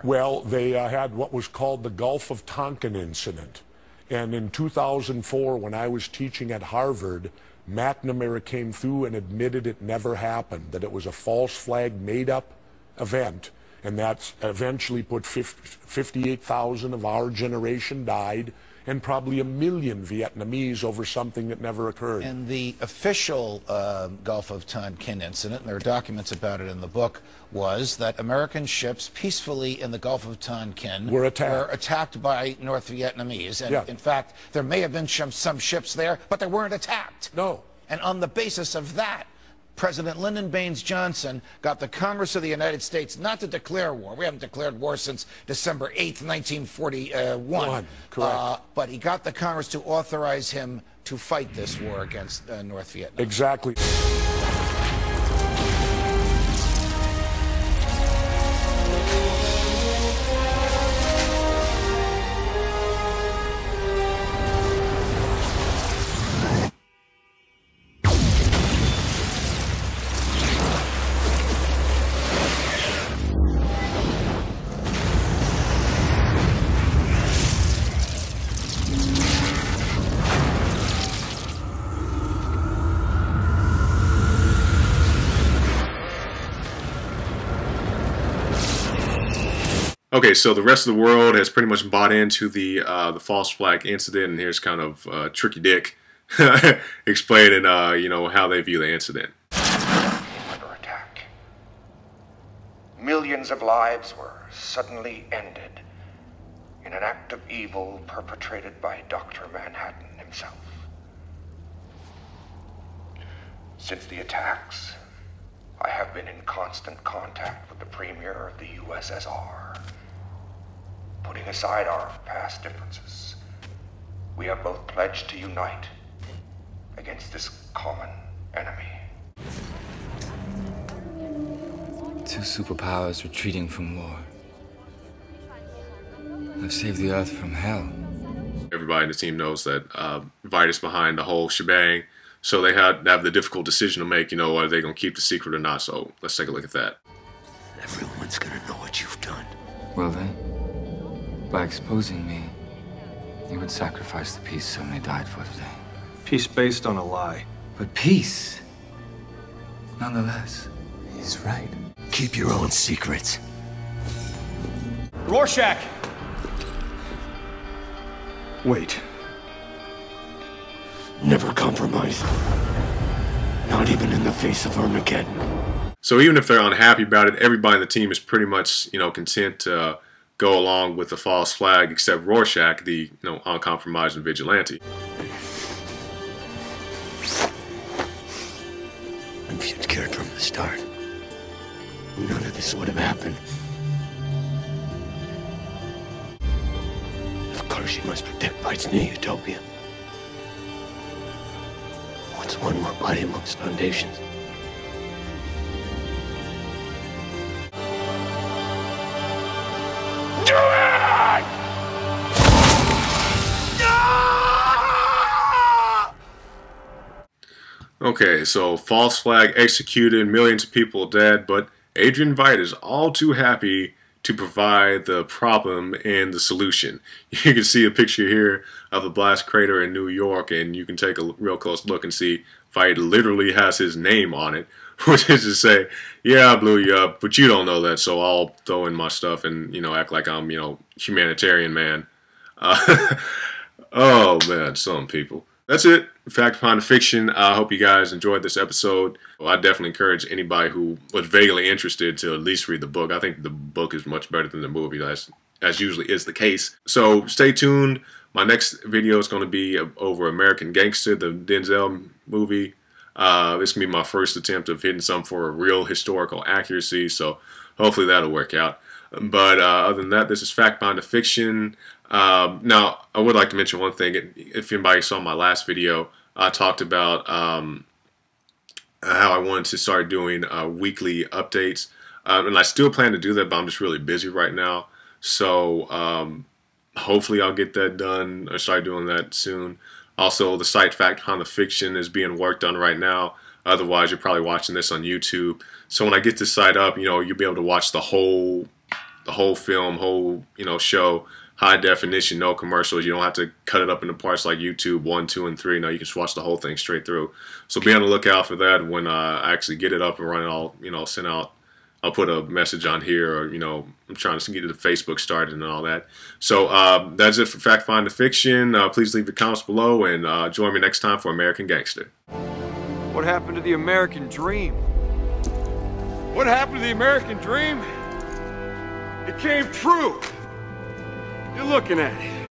war? Well, they had what was called the Gulf of Tonkin incident. And in 2004, when I was teaching at Harvard, McNamara came through and admitted it never happened, that it was a false flag, made-up event. And that's eventually put 58,000 of our generation died, and probably 1 million Vietnamese over something that never occurred. And the official Gulf of Tonkin incident, and there are documents about it in the book, was that American ships peacefully in the Gulf of Tonkin were attacked by North Vietnamese. And in fact, there may have been some ships there, but they weren't attacked. No. And on the basis of that, President Lyndon Baines Johnson got the Congress of the United States not to declare war. We haven't declared war since December 8th, 1941. Correct. But he got the Congress to authorize him to fight this war against North Vietnam. Exactly. Okay, so the rest of the world has pretty much bought into the false flag incident, and here's kind of Tricky Dick explaining, you know, how they view the incident. Under attack. Millions of lives were suddenly ended in an act of evil perpetrated by Dr. Manhattan himself. Since the attacks, I have been in constant contact with the Premier of the USSR. Putting aside our past differences, we have both pledged to unite against this common enemy. Two superpowers retreating from war. I've saved the Earth from hell. Everybody in the team knows that Veidt is behind the whole shebang, so they have the difficult decision to make, you know, are they going to keep the secret or not? So let's take a look at that. Everyone's going to know what you've done. Well then, by exposing me, you would sacrifice the peace so many died for today. Peace based on a lie. But peace, nonetheless. He's right. Keep your own secrets. Rorschach! Wait. Never compromise. Not even in the face of Armageddon. So even if they're unhappy about it, everybody in the team is pretty much, you know, content to go along with the false flag, except Rorschach, the, you know, uncompromising vigilante. If you'd cared from the start, none of this would have happened. Of course, you must protect Veidt's new utopia. What's one more body amongst foundations? Do it! Okay, so false flag executed, millions of people dead, but Adrian Veidt is all too happy to provide the problem and the solution. You can see a picture here of the blast crater in New York, and you can take a real close look and see Veidt literally has his name on it, which is to say, yeah, I blew you up, but you don't know that, so I'll throw in my stuff and, you know, act like I'm, you know, humanitarian man. Oh, man, some people. That's it. Fact Behind the Fiction. I hope you guys enjoyed this episode. Well, I definitely encourage anybody who was vaguely interested to at least read the book. I think the book is much better than the movie, as usually is the case. So stay tuned. My next video is going to be over American Gangster, the Denzel movie. This can be my first attempt of hitting some for a real historical accuracy, so hopefully that'll work out. But other than that, this is Fact Behind the Fiction. Now, I would like to mention one thing. If anybody saw my last video, I talked about how I wanted to start doing weekly updates. And I still plan to do that, but I'm just really busy right now. So hopefully I'll get that done or start doing that soon. Also, the site Fact Behind the Fiction is being worked on right now. Otherwise, you're probably watching this on YouTube. So when I get this site up, you know, you'll be able to watch the whole the whole film, whole show, high definition, no commercials. You don't have to cut it up into parts like YouTube 1, 2, and 3. No, you can just watch the whole thing straight through. So be on the lookout for that when I actually get it up and running. I'll send out. I'll put a message on here, or I'm trying to get the Facebook started and all that. So that's it for Fact Find the Fiction. Please leave your comments below, and join me next time for American Gangster. What happened to the American dream? What happened to the American dream? It came true. You're looking at it.